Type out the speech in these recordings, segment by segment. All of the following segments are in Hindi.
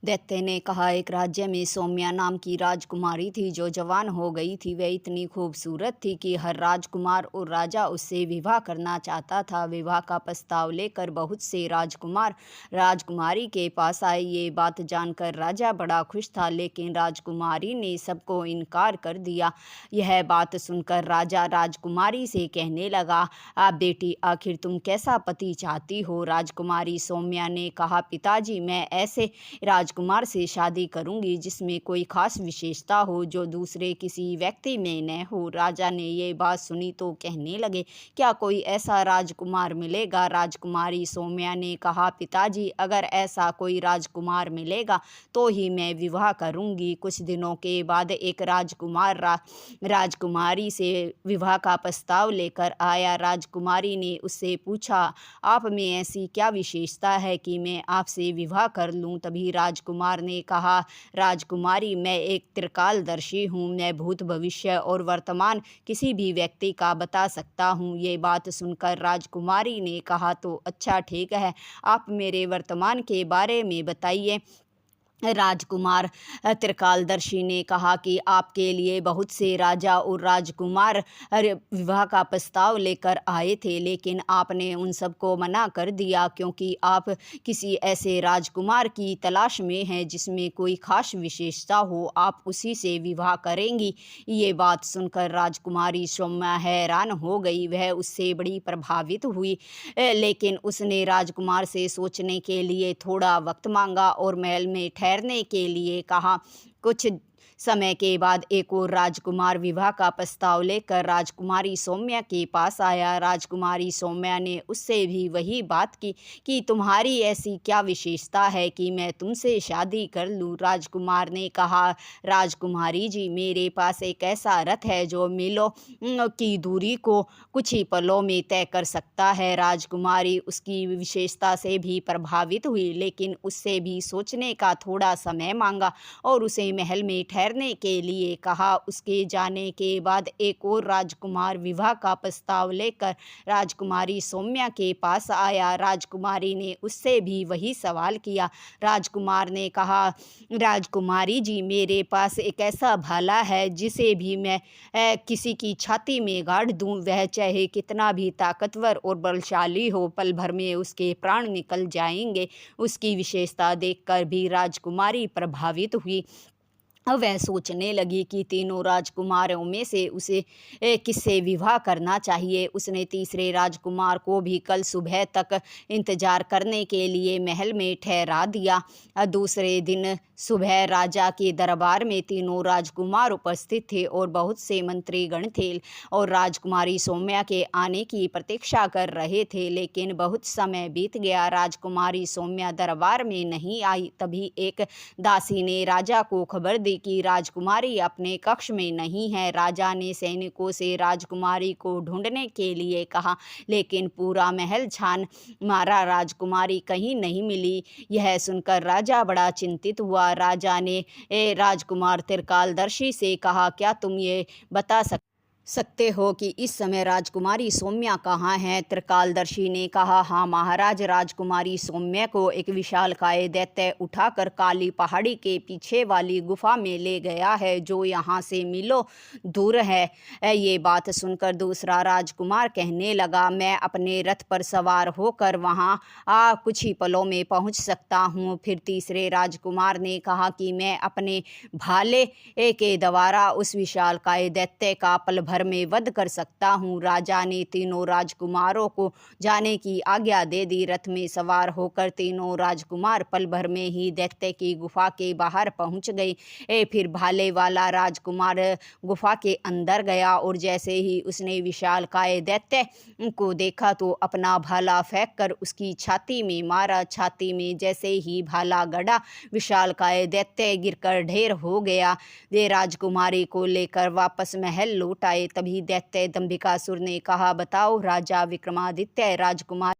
दैत्य ने कहा, एक राज्य में सौम्या नाम की राजकुमारी थी जो जवान हो गई थी। वह इतनी खूबसूरत थी कि हर राजकुमार और राजा उससे विवाह करना चाहता था। विवाह का प्रस्ताव लेकर बहुत से राजकुमार राजकुमारी के पास आए। ये बात जानकर राजा बड़ा खुश था, लेकिन राजकुमारी ने सबको इनकार कर दिया। यह बात सुनकर राजा राजकुमारी से कहने लगा, आप बेटी, आखिर तुम कैसा पति चाहती हो? राजकुमारी सौम्या ने कहा, पिताजी, मैं ऐसे राजकुमार से शादी करूंगी जिसमें कोई खास विशेषता हो जो दूसरे किसी व्यक्ति में न हो। राजा ने ये बात सुनी तो कहने लगे, क्या कोई ऐसा राजकुमार मिलेगा? राजकुमारी सौम्या ने कहा, पिताजी, अगर ऐसा कोई राजकुमार मिलेगा तो ही मैं विवाह करूंगी। कुछ दिनों के बाद एक राजकुमार राजकुमारी से विवाह का प्रस्ताव लेकर आया। राजकुमारी ने उससे पूछा, आप में ऐसी क्या विशेषता है कि मैं आपसे विवाह कर लूं? तभी राजकुमार ने कहा, राजकुमारी, मैं एक त्रिकालदर्शी हूँ। मैं भूत, भविष्य और वर्तमान किसी भी व्यक्ति का बता सकता हूँ। ये बात सुनकर राजकुमारी ने कहा, तो अच्छा, ठीक है, आप मेरे वर्तमान के बारे में बताइए। राजकुमार त्रिकालदर्शी ने कहा कि आपके लिए बहुत से राजा और राजकुमार विवाह का प्रस्ताव लेकर आए थे, लेकिन आपने उन सबको मना कर दिया क्योंकि आप किसी ऐसे राजकुमार की तलाश में हैं जिसमें कोई खास विशेषता हो। आप उसी से विवाह करेंगी। ये बात सुनकर राजकुमारी सौम्या हैरान हो गई। वह उससे बड़ी प्रभावित हुई, लेकिन उसने राजकुमार से सोचने के लिए थोड़ा वक्त मांगा और महल में ठहरने के लिए कहा। कुछ समय के बाद एक और राजकुमार विवाह का प्रस्ताव लेकर राजकुमारी सौम्या के पास आया। राजकुमारी सौम्या ने उससे भी वही बात की कि तुम्हारी ऐसी क्या विशेषता है कि मैं तुमसे शादी कर लूं? राजकुमार ने कहा, राजकुमारी जी, मेरे पास एक ऐसा रथ है जो मीलों की दूरी को कुछ ही पलों में तय कर सकता है। राजकुमारी उसकी विशेषता से भी प्रभावित हुई, लेकिन उससे भी सोचने का थोड़ा समय मांगा और उसे महल में ठहरने के लिए कहा। उसके जाने के बाद एक और राजकुमार विवाह का प्रस्ताव लेकर राजकुमारी सौम्या के पास आया। राजकुमारी ने उससे भी वही सवाल किया। राजकुमार ने कहा, राजकुमारी जी, मेरे पास एक ऐसा भाला है जिसे भी मैं किसी की छाती में गाड़ दूं, वह चाहे कितना भी ताकतवर और बलशाली हो, पल भर में उसके प्राण निकल जाएंगे। उसकी विशेषता देखकर भी राजकुमारी प्रभावित हुई। अब वह सोचने लगी कि तीनों राजकुमारों में से उसे किससे विवाह करना चाहिए। उसने तीसरे राजकुमार को भी कल सुबह तक इंतजार करने के लिए महल में ठहरा दिया। दूसरे दिन सुबह राजा के दरबार में तीनों राजकुमार उपस्थित थे और बहुत से मंत्रीगण थे और राजकुमारी सौम्या के आने की प्रतीक्षा कर रहे थे, लेकिन बहुत समय बीत गया। राजकुमारी सौम्या दरबार में नहीं आई। तभी एक दासी ने राजा को खबर दी कि राजकुमारी अपने कक्ष में नहीं है। राजा ने सैनिकों से राजकुमारी को ढूंढने के लिए कहा, लेकिन पूरा महल छान मारा, राजकुमारी कहीं नहीं मिली। यह सुनकर राजा बड़ा चिंतित हुआ। राजा ने राजकुमार त्रिकालदर्शी से कहा, क्या तुम ये बता सकते हो कि इस समय राजकुमारी सौम्या कहाँ है? त्रिकालदर्शी ने कहा, हाँ महाराज, राजकुमारी सौम्या को एक विशालकाय दैत्य उठाकर काली पहाड़ी के पीछे वाली गुफा में ले गया है जो यहाँ से मीलों दूर है। ये बात सुनकर दूसरा राजकुमार कहने लगा, मैं अपने रथ पर सवार होकर वहाँ कुछ ही पलों में पहुँच सकता हूँ। फिर तीसरे राजकुमार ने कहा कि मैं अपने भाले के द्वारा उस विशालकाय दैत्य का पल भर में वध कर सकता हूँ। राजा ने तीनों राजकुमारों को जाने की आज्ञा दे दी। रथ में सवार होकर तीनों राजकुमार पल भर में ही दैत्य की गुफा के बाहर पहुंच गए। फिर भाले वाला राजकुमार गुफा के अंदर गया और जैसे ही उसने विशालकाय दैत्य को देखा तो अपना भाला फेंक कर उसकी छाती में मारा। छाती में जैसे ही भाला गड़ा, विशालकाय दैत्य गिरकर ढेर हो गया। वे राजकुमारी को लेकर वापस महल लौट आए। तभी दैत्य दंभिकासुर ने कहा, बताओ राजा विक्रमादित्य, राजकुमार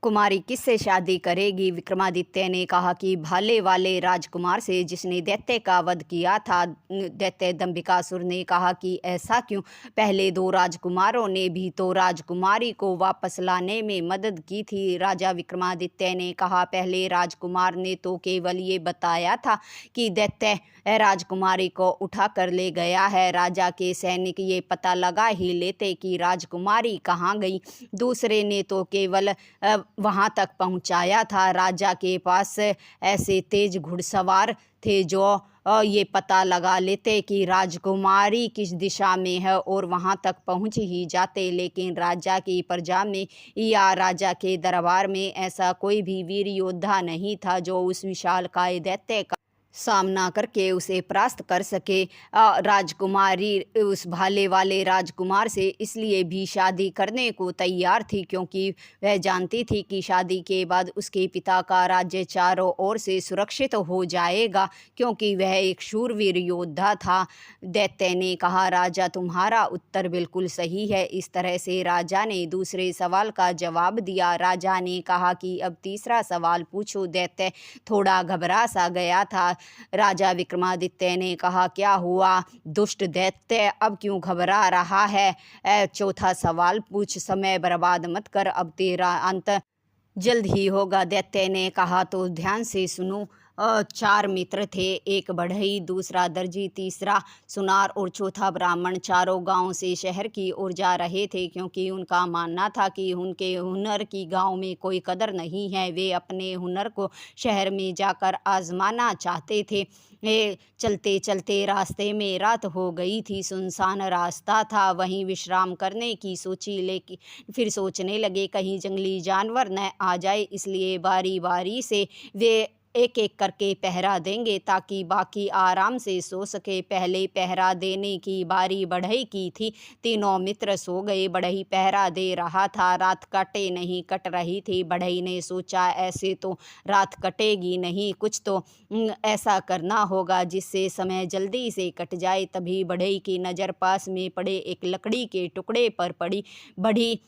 कुमारी किससे शादी करेगी? विक्रमादित्य ने कहा कि भाले वाले राजकुमार से, जिसने दैत्य का वध किया था। दैत्य दंभिकासुर ने कहा कि ऐसा क्यों? पहले दो राजकुमारों ने भी तो राजकुमारी को वापस लाने में मदद की थी। राजा विक्रमादित्य ने कहा, पहले राजकुमार ने तो केवल ये बताया था कि दैत्य राजकुमारी को उठा कर ले गया है। राजा के सैनिक ये पता लगा ही लेते कि राजकुमारी कहाँ गई। दूसरे ने तो केवल वहाँ तक पहुँचाया था। राजा के पास ऐसे तेज घुड़सवार थे जो ये पता लगा लेते कि राजकुमारी किस दिशा में है और वहाँ तक पहुँच ही जाते। लेकिन राजा की प्रजा में या राजा के दरबार में ऐसा कोई भी वीर योद्धा नहीं था जो उस विशालकाय दैत्य का सामना करके उसे परास्त कर सके। राजकुमारी उस भाले वाले राजकुमार से इसलिए भी शादी करने को तैयार थी क्योंकि वह जानती थी कि शादी के बाद उसके पिता का राज्य चारों ओर से सुरक्षित हो जाएगा, क्योंकि वह एक शूरवीर योद्धा था। दैत्य ने कहा, राजा तुम्हारा उत्तर बिल्कुल सही है। इस तरह से राजा ने दूसरे सवाल का जवाब दिया। राजा ने कहा कि अब तीसरा सवाल पूछो। दैत्य थोड़ा घबरा सा गया था। राजा विक्रमादित्य ने कहा, क्या हुआ दुष्ट दैत्य, अब क्यों घबरा रहा है? चौथा सवाल पूछ, समय बर्बाद मत कर, अब तेरा अंत जल्द ही होगा। दैत्य ने कहा, तो ध्यान से सुनो। चार मित्र थे, एक बढ़ई, दूसरा दर्जी, तीसरा सुनार और चौथा ब्राह्मण। चारों गांव से शहर की ओर जा रहे थे क्योंकि उनका मानना था कि उनके हुनर की गांव में कोई कदर नहीं है। वे अपने हुनर को शहर में जाकर आजमाना चाहते थे। चलते चलते रास्ते में रात हो गई थी। सुनसान रास्ता था। वहीं विश्राम करने की सोची, लेकिन फिर सोचने लगे कहीं जंगली जानवर न आ जाए, इसलिए बारी बारी से वे एक एक करके पहरा देंगे ताकि बाकी आराम से सो सके। पहले पहरा देने की बारी बढ़ई की थी। तीनों मित्र सो गए। बढ़ई पहरा दे रहा था। रात कटे नहीं कट रही थी। बढ़ई ने सोचा, ऐसे तो रात कटेगी नहीं, कुछ तो ऐसा करना होगा जिससे समय जल्दी से कट जाए। तभी बढ़ई की नज़र पास में पड़े एक लकड़ी के टुकड़े पर पड़ी। बढ़ई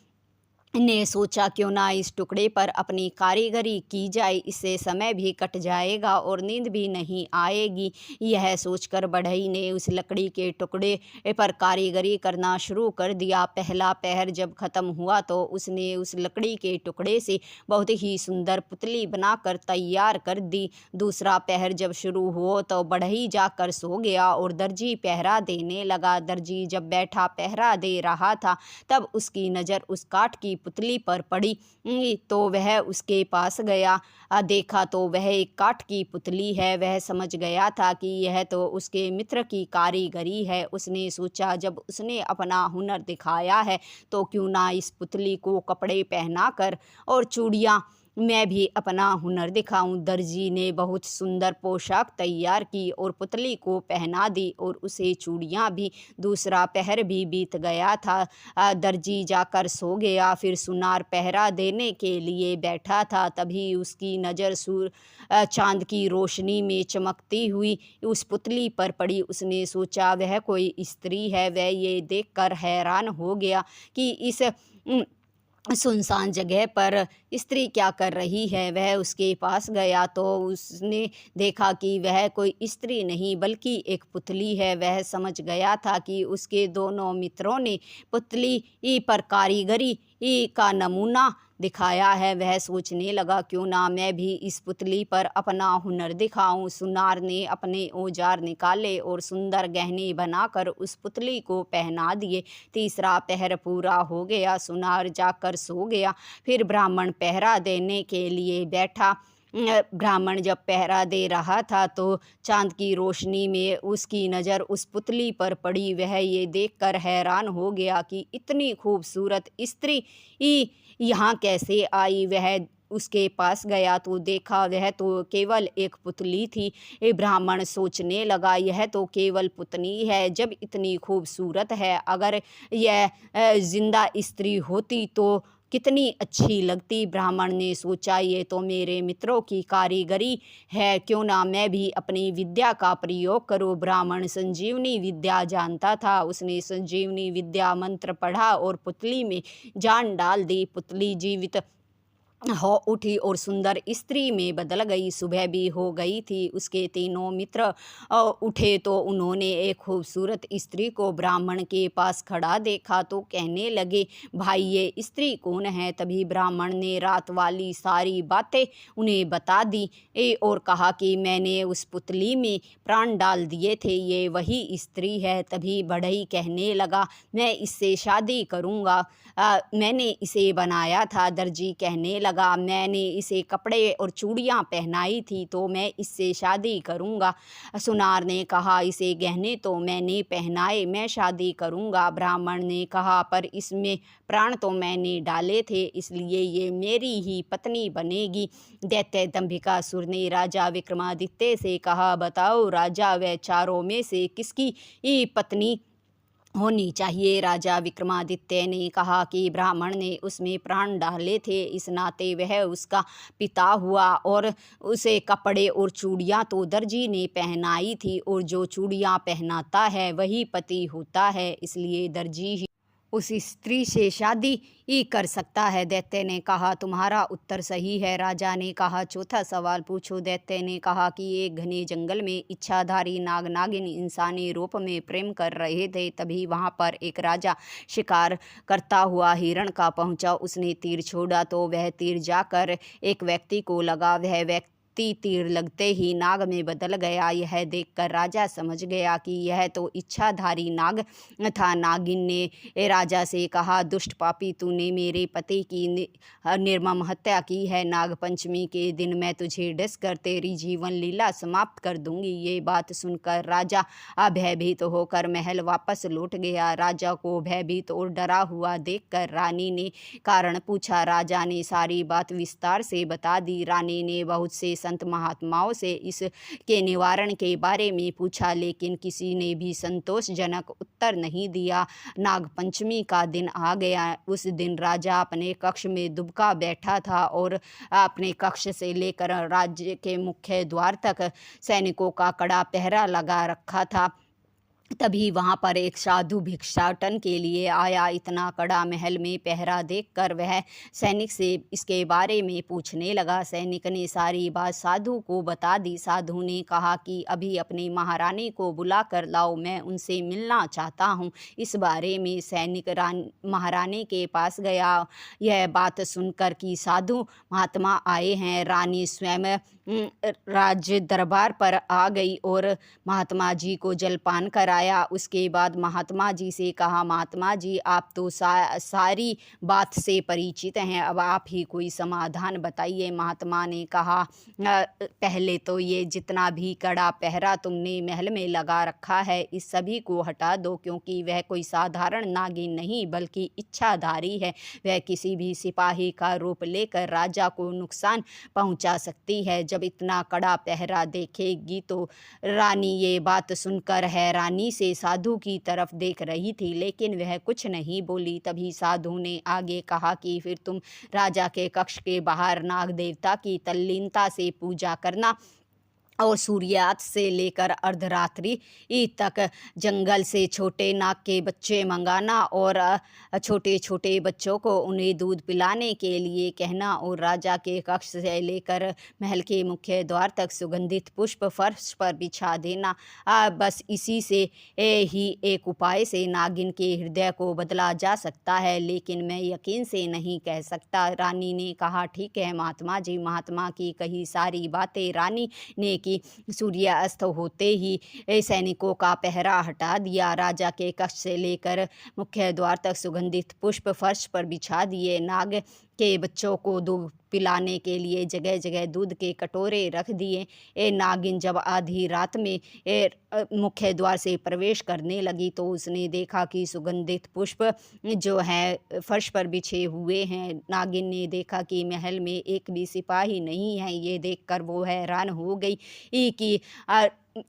ने सोचा, क्यों ना इस टुकड़े पर अपनी कारीगरी की जाए, इससे समय भी कट जाएगा और नींद भी नहीं आएगी। यह सोचकर बढ़ई ने उस लकड़ी के टुकड़े पर कारीगरी करना शुरू कर दिया। पहला पहर जब खत्म हुआ तो उसने उस लकड़ी के टुकड़े से बहुत ही सुंदर पुतली बनाकर तैयार कर दी। दूसरा पहर जब शुरू हुआ तो बढ़ई जाकर सो गया और दर्जी पहरा देने लगा। दर्जी जब बैठा पहरा दे रहा था तब उसकी नज़र उस काठ की पुतली पर पड़ी, तो वह उसके पास गया। देखा तो वह एक काठ की पुतली है। वह समझ गया था कि यह तो उसके मित्र की कारीगरी है। उसने सोचा, जब उसने अपना हुनर दिखाया है तो क्यों ना इस पुतली को कपड़े पहनाकर और चूड़ियाँ मैं भी अपना हुनर दिखाऊं। दर्जी ने बहुत सुंदर पोशाक तैयार की और पुतली को पहना दी और उसे चूड़ियाँ भी। दूसरा पहर भी बीत गया था। दर्जी जाकर सो गया। फिर सुनार पहरा देने के लिए बैठा था। तभी उसकी नज़र चांद की रोशनी में चमकती हुई उस पुतली पर पड़ी। उसने सोचा, वह कोई स्त्री है। वह ये देखकर हैरान हो गया कि इस सुनसान जगह पर स्त्री क्या कर रही है। वह उसके पास गया तो उसने देखा कि वह कोई स्त्री नहीं बल्कि एक पुतली है। वह समझ गया था कि उसके दोनों मित्रों ने पुतली पर कारीगरी का नमूना दिखाया है। वह सोचने लगा, क्यों ना मैं भी इस पुतली पर अपना हुनर दिखाऊं। सुनार ने अपने औजार निकाले और सुंदर गहने बनाकर उस पुतली को पहना दिए। तीसरा पहर पूरा हो गया। सुनार जाकर सो गया। फिर ब्राह्मण पहरा देने के लिए बैठा। ब्राह्मण जब पहरा दे रहा था तो चांद की रोशनी में उसकी नज़र उस पुतली पर पड़ी। वह ये देखकर हैरान हो गया कि इतनी खूबसूरत स्त्री यहाँ कैसे आई। वह उसके पास गया तो देखा वह तो केवल एक पुतली थी। ब्राह्मण सोचने लगा, यह तो केवल पुतली है, जब इतनी खूबसूरत है, अगर यह जिंदा स्त्री होती तो कितनी अच्छी लगती। ब्राह्मण ने सोचा, ये तो मेरे मित्रों की कारीगरी है, क्यों ना मैं भी अपनी विद्या का प्रयोग करूं। ब्राह्मण संजीवनी विद्या जानता था। उसने संजीवनी विद्या मंत्र पढ़ा और पुतली में जान डाल दी। पुतली जीवित हो उठी और सुंदर स्त्री में बदल गई। सुबह भी हो गई थी। उसके तीनों मित्र उठे तो उन्होंने एक खूबसूरत स्त्री को ब्राह्मण के पास खड़ा देखा तो कहने लगे, भाई ये स्त्री कौन है? तभी ब्राह्मण ने रात वाली सारी बातें उन्हें बता दी और कहा कि मैंने उस पुतली में प्राण डाल दिए थे, ये वही स्त्री है। तभी बढ़ई कहने लगा, मैं इससे शादी करूँगा, मैंने इसे बनाया था। दर्जी कहने लगा, मैंने इसे कपड़े और चूड़ियाँ पहनाई थी तो मैं इससे शादी करूँगा। सुनार ने कहा, इसे गहने तो मैंने पहनाए, मैं शादी करूँगा। ब्राह्मण ने कहा, पर इसमें प्राण तो मैंने डाले थे, इसलिए ये मेरी ही पत्नी बनेगी। दैत्य दंभिकासुर ने राजा विक्रमादित्य से कहा, बताओ राजा, वह चारों में से किसकी पत्नी होनी चाहिए? राजा विक्रमादित्य ने कहा कि ब्राह्मण ने उसमें प्राण डाले थे, इस नाते वह उसका पिता हुआ, और उसे कपड़े और चूड़ियाँ तो दर्जी ने पहनाई थी, और जो चूड़ियाँ पहनाता है वही पति होता है, इसलिए दर्जी ही उस स्त्री से शादी ही कर सकता है। दैत्य ने कहा, तुम्हारा उत्तर सही है। राजा ने कहा, चौथा सवाल पूछो। दैत्य ने कहा कि एक घने जंगल में इच्छाधारी नाग नागिन इंसानी रूप में प्रेम कर रहे थे। तभी वहां पर एक राजा शिकार करता हुआ हिरण का पहुंचा। उसने तीर छोड़ा तो वह तीर जाकर एक व्यक्ति को लगा। वह व्यक्ति तीर लगते ही नाग में बदल गया। यह देखकर राजा समझ गया कि यह तो इच्छाधारी नाग था। नागिन ने राजा से कहा, दुष्ट पापी, तूने मेरे पति की निर्मम हत्या की है। नाग पंचमी के दिन मैं तुझे डसकर तेरी जीवन लीला समाप्त कर दूंगी। ये बात सुनकर राजा भयभीत होकर महल वापस लौट गया। राजा को भयभीत और डरा हुआ देखकर रानी ने कारण पूछा। राजा ने सारी बात विस्तार से बता दी। रानी ने बहुत से संत महात्माओं से इसके निवारण के बारे में पूछा, लेकिन किसी ने भी संतोषजनक उत्तर नहीं दिया। नाग पंचमी का दिन आ गया। उस दिन राजा अपने कक्ष में दुबका बैठा था और अपने कक्ष से लेकर राज्य के मुख्य द्वार तक सैनिकों का कड़ा पहरा लगा रखा था। तभी वहां पर एक साधु भिक्षाटन के लिए आया। इतना कड़ा महल में पहरा देखकर वह सैनिक से इसके बारे में पूछने लगा। सैनिक ने सारी बात साधु को बता दी। साधु ने कहा कि अभी अपनी महारानी को बुला कर लाओ, मैं उनसे मिलना चाहता हूँ। इस बारे में सैनिक महारानी के पास गया। यह बात सुनकर कि साधु महात्मा आए हैं, रानी स्वयं राज दरबार पर आ गई और महात्मा जी को जलपान कराया। उसके बाद महात्मा जी से कहा, महात्मा जी, आप तो सारी बात से परिचित हैं, अब आप ही कोई समाधान बताइए। महात्मा ने कहा, पहले तो ये जितना भी कड़ा पहरा तुमने महल में लगा रखा है, इस सभी को हटा दो, क्योंकि वह कोई साधारण नागिन नहीं बल्कि इच्छाधारी है। वह किसी भी सिपाही का रूप लेकर राजा को नुकसान पहुंचा सकती है। जब इतना कड़ा पहरा देखेगी तो रानी ये बात सुनकर हैरानी से साधु की तरफ देख रही थी, लेकिन वह कुछ नहीं बोली। तभी साधु ने आगे कहा कि फिर तुम राजा के कक्ष के बाहर नाग देवता की तल्लीनता से पूजा करना और सूर्यास्त से लेकर अर्धरात्रि तक जंगल से छोटे नाग के बच्चे मंगाना और छोटे छोटे बच्चों को उन्हें दूध पिलाने के लिए कहना, और राजा के कक्ष से लेकर महल के मुख्य द्वार तक सुगंधित पुष्प फर्श पर बिछा देना। बस इसी से ही एक उपाय से नागिन के हृदय को बदला जा सकता है, लेकिन मैं यकीन से नहीं कह सकता। रानी ने कहा, ठीक है महात्मा जी। महात्मा की कही सारी बातें रानी ने कि सूर्यास्त होते ही सैनिकों का पहरा हटा दिया। राजा के कक्ष से लेकर मुख्य द्वार तक सुगंधित पुष्प फर्श पर बिछा दिए। नाग के बच्चों को दूध पिलाने के लिए जगह जगह दूध के कटोरे रख दिए। नागिन जब आधी रात में मुख्य द्वार से प्रवेश करने लगी तो उसने देखा कि सुगंधित पुष्प जो है फर्श पर बिछे हुए हैं। नागिन ने देखा कि महल में एक भी सिपाही नहीं है। ये देखकर वो हैरान हो गई कि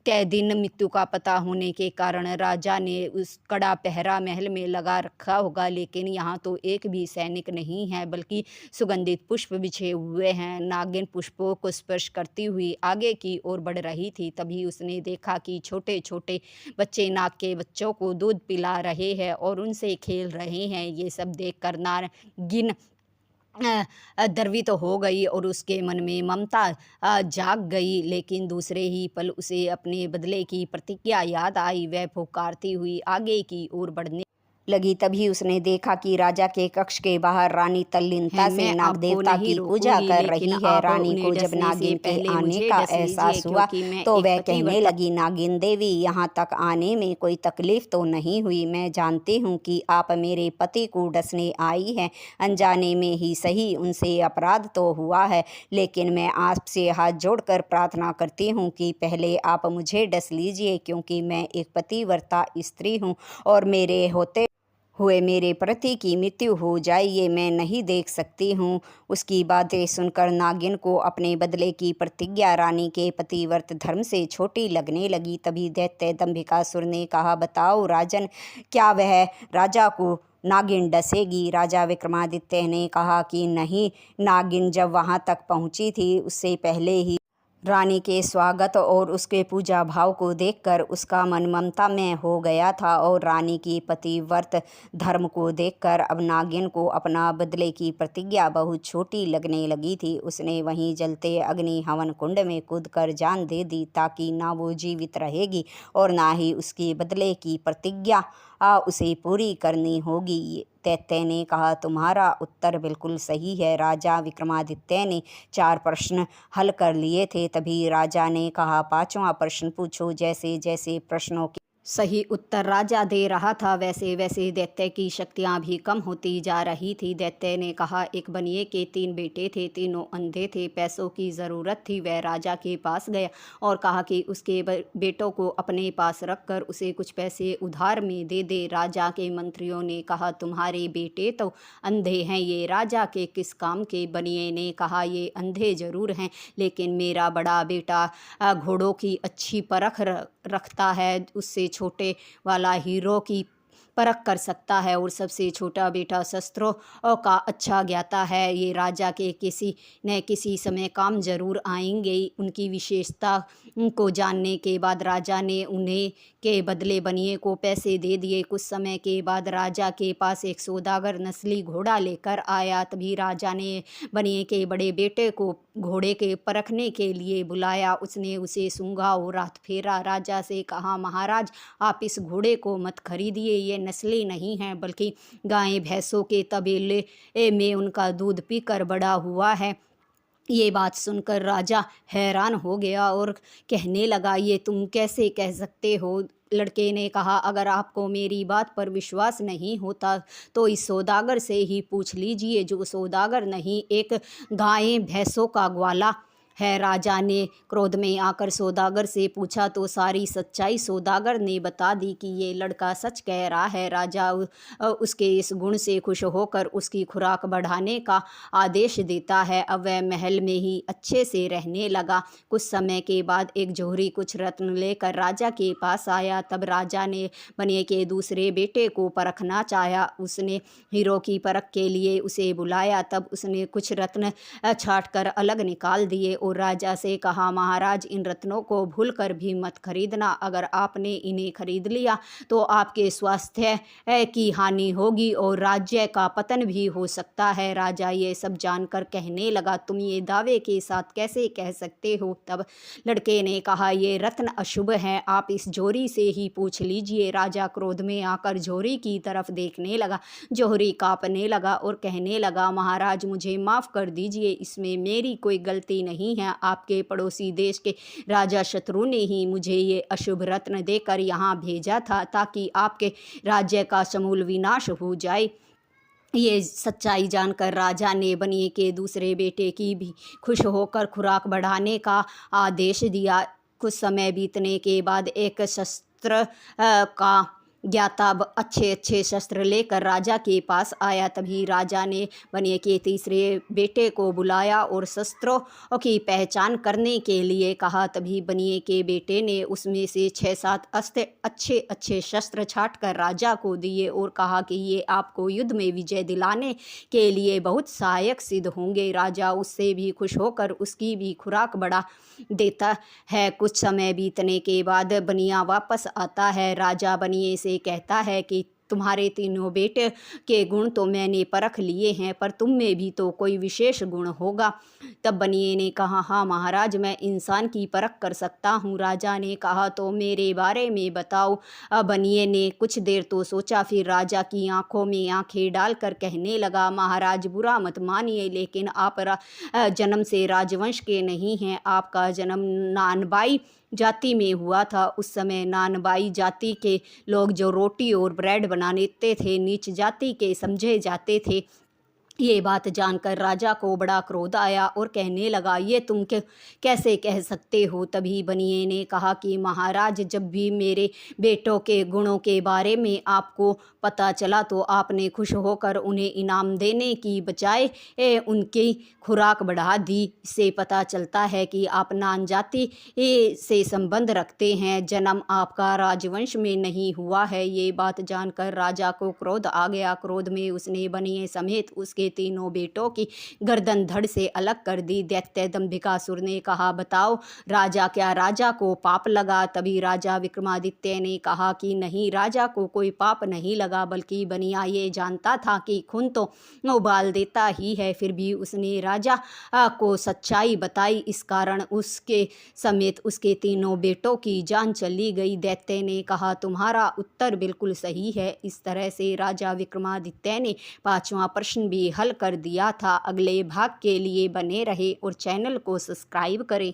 तय दिन मृत्यु का पता होने के कारण राजा ने उस कड़ा पहरा महल में लगा रखा होगा, लेकिन यहाँ तो एक भी सैनिक नहीं है बल्कि सुगंधित पुष्प बिछे हुए हैं। नागिन पुष्पों को स्पर्श करती हुई आगे की ओर बढ़ रही थी। तभी उसने देखा कि छोटे छोटे बच्चे नाग के बच्चों को दूध पिला रहे हैं और उनसे खेल रहे हैं। ये सब देखकर नागिन द्रवित हो गई और उसके मन में ममता जाग गई। लेकिन दूसरे ही पल उसे अपने बदले की प्रतिज्ञा याद आई। वह फुकारती हुई आगे की ओर बढ़ने लगी। तभी उसने देखा कि राजा के कक्ष के बाहर रानी तल्लीनता से मैं नाग आपको देवता नहीं की पूजा रोकूंगी, कर लेकिन रही है। आप रानी उन्हें को जब डसने से नागिन के पहले आने मुझे का डस लीजिए, एहसास हुआ क्योंकि मैं तो एक वह कहने पतिव्रता। लगी, नागिन देवी, यहाँ तक आने में कोई तकलीफ तो नहीं हुई। मैं जानती हूँ कि आप मेरे पति को डसने आई हैं, अनजाने में ही सही, उनसे अपराध तो हुआ है, लेकिन मैं आपसे हाथ जोड़कर प्रार्थना करती हूँ कि पहले आप मुझे डस लीजिए, क्योंकि मैं एक पतिव्रता स्त्री हूँ और मेरे होते हुए मेरे पति की मृत्यु हो जाए ये मैं नहीं देख सकती हूँ। उसकी बातें सुनकर नागिन को अपने बदले की प्रतिज्ञा रानी के पतिव्रत धर्म से छोटी लगने लगी। तभी दैत्य दंभिकासुर ने कहा, बताओ राजन, क्या वह राजा को नागिन डसेगी? राजा विक्रमादित्य ने कहा कि नहीं। नागिन जब वहाँ तक पहुँची थी उससे पहले ही रानी के स्वागत और उसके पूजा भाव को देखकर उसका मन ममता में हो गया था और रानी की पतिव्रत धर्म को देखकर अब नागिन को अपना बदले की प्रतिज्ञा बहुत छोटी लगने लगी थी। उसने वहीं जलते अग्नि हवन कुंड में कूदकर जान दे दी, ताकि ना वो जीवित रहेगी और ना ही उसकी बदले की प्रतिज्ञा उसे पूरी करनी होगी। दैत्य ने कहा, तुम्हारा उत्तर बिल्कुल सही है। राजा विक्रमादित्य ने 4 प्रश्न हल कर लिए थे। तभी राजा ने कहा, 5वां प्रश्न पूछो। जैसे जैसे प्रश्नों के सही उत्तर राजा दे रहा था, वैसे वैसे दैत्य की शक्तियां भी कम होती जा रही थी। दैत्य ने कहा, एक बनिए के 3 बेटे थे, तीनों अंधे थे, पैसों की ज़रूरत थी। वह राजा के पास गया और कहा कि उसके बेटों को अपने पास रखकर उसे कुछ पैसे उधार में दे दे। राजा के मंत्रियों ने कहा, तुम्हारे बेटे तो अंधे हैं, ये राजा के किस काम के? बनिए ने कहा, ये अंधे जरूर हैं, लेकिन मेरा बड़ा बेटा घोड़ों की अच्छी परख रखता है, उससे छोटे वाला हीरो की परख कर सकता है और सबसे छोटा बेटा शस्त्रों का अच्छा ज्ञाता है। ये राजा के किसी न किसी समय काम जरूर आएंगे। उनकी विशेषता को जानने के बाद राजा ने उन्हें के बदले बनिए को पैसे दे दिए। कुछ समय के बाद राजा के पास एक सौदागर नस्ली घोड़ा लेकर आया। तभी राजा ने बनिए के बड़े बेटे को घोड़े के परखने के लिए बुलाया। उसने उसे सूंघा और हाथ फेरा। राजा से कहा, महाराज, आप इस घोड़े को मत खरीदिए, ये नस्ली नहीं है, बल्कि गाय भैंसों के तबेले में उनका दूध पीकर बड़ा हुआ है। ये बात सुनकर राजा हैरान हो गया और कहने लगा, ये तुम कैसे कह सकते हो? लड़के ने कहा, अगर आपको मेरी बात पर विश्वास नहीं होता तो इस सौदागर से ही पूछ लीजिए, जो सौदागर नहीं, एक गाय भैंसों का ग्वाला है। राजा ने क्रोध में आकर सौदागर से पूछा तो सारी सच्चाई सौदागर ने बता दी कि ये लड़का सच कह रहा है। राजा उसके इस गुण से खुश होकर उसकी खुराक बढ़ाने का आदेश देता है। अब वह महल में ही अच्छे से रहने लगा। कुछ समय के बाद एक जोहरी कुछ रत्न लेकर राजा के पास आया। तब राजा ने बनिए के दूसरे बेटे को परखना चाहा। उसने हीरो की परख के लिए उसे बुलाया। तब उसने कुछ रत्न छाट कर अलग निकाल दिए और राजा से कहा, महाराज, इन रत्नों को भूलकर भी मत खरीदना। अगर आपने इन्हें खरीद लिया तो आपके स्वास्थ्य की हानि होगी और राज्य का पतन भी हो सकता है। राजा ये सब जानकर कहने लगा, तुम ये दावे के साथ कैसे कह सकते हो? तब लड़के ने कहा, ये रत्न अशुभ हैं, आप इस जोहरी से ही पूछ लीजिए। राजा क्रोध में आकर जोहरी की तरफ देखने लगा। जोहरी कांपने लगा और कहने लगा, महाराज, मुझे माफ़ कर दीजिए, इसमें मेरी कोई गलती नहीं है। आपके पड़ोसी देश के राजा शत्रु ने ही मुझे ये अशुभ रत्न देकर यहाँ भेजा था, ताकि आपके राज्य का समूल विनाश हो जाए। ये सच्चाई जानकर राजा ने बनिए के दूसरे बेटे की भी खुश होकर खुराक बढ़ाने का आदेश दिया। कुछ समय बीतने के बाद एक शस्त्र का ज्ञाता अच्छे अच्छे शस्त्र लेकर राजा के पास आया। तभी राजा ने बनिए के तीसरे बेटे को बुलाया और शस्त्रों की पहचान करने के लिए कहा। तभी बनिए के बेटे ने उसमें से 6-7 अच्छे अच्छे शस्त्र छाट कर राजा को दिए और कहा कि ये आपको युद्ध में विजय दिलाने के लिए बहुत सहायक सिद्ध होंगे। राजा उससे भी खुश होकर उसकी भी खुराक बढ़ा देता है। कुछ समय बीतने के बाद बनिया वापस आता है। राजा बनिए से कहता है कि तुम्हारे तीनों बेटे के गुण तो मैंने परख लिए हैं, पर तुम में भी तो कोई विशेष गुण होगा। तब बनिए ने कहा, हाँ महाराज, मैं इंसान की परख कर सकता हूँ। राजा ने कहा, तो मेरे बारे में बताओ। बनिए ने कुछ देर तो सोचा, फिर राजा की आंखों में आंखें डालकर कहने लगा, महाराज बुरा मत मानिए, लेकिन आप जन्म से राजवंश के नहीं हैं। आपका जन्म नानबाई जाति में हुआ था। उस समय नानबाई जाति के लोग जो रोटी और ब्रेड बनाते थे, नीच जाति के समझे जाते थे। ये बात जानकर राजा को बड़ा क्रोध आया और कहने लगा, ये तुम कैसे कह सकते हो। तभी बनिए ने कहा कि महाराज, जब भी मेरे बेटों के गुणों के बारे में आपको पता चला तो आपने खुश होकर उन्हें इनाम देने की बजाय उनकी खुराक बढ़ा दी। इससे पता चलता है कि आप नान जाति से संबंध रखते हैं। जन्म आपका राजवंश में नहीं हुआ है। ये बात जानकर राजा को क्रोध आ गया। क्रोध में उसने बनिए समेत उसके तीनों बेटों की गर्दन धड़ से अलग कर दी। दैत्य दंभिकासुर ने कहा, बताओ राजा, क्या राजा को पाप लगा। तभी राजा विक्रमादित्य ने कहा कि नहीं, राजा को कोई पाप नहीं लगा, बल्कि बनिया ये जानता था कि खून तो उबाल देता ही है। फिर भी उसने राजा को सच्चाई बताई। इस कारण उसके समेत उसके तीनों बेटों की जान चली गई। दैत्य ने कहा, तुम्हारा उत्तर बिल्कुल सही है। इस तरह से राजा विक्रमादित्य ने 5वां प्रश्न भी हल कर दिया था। अगले भाग के लिए बने रहे और चैनल को सब्सक्राइब करें।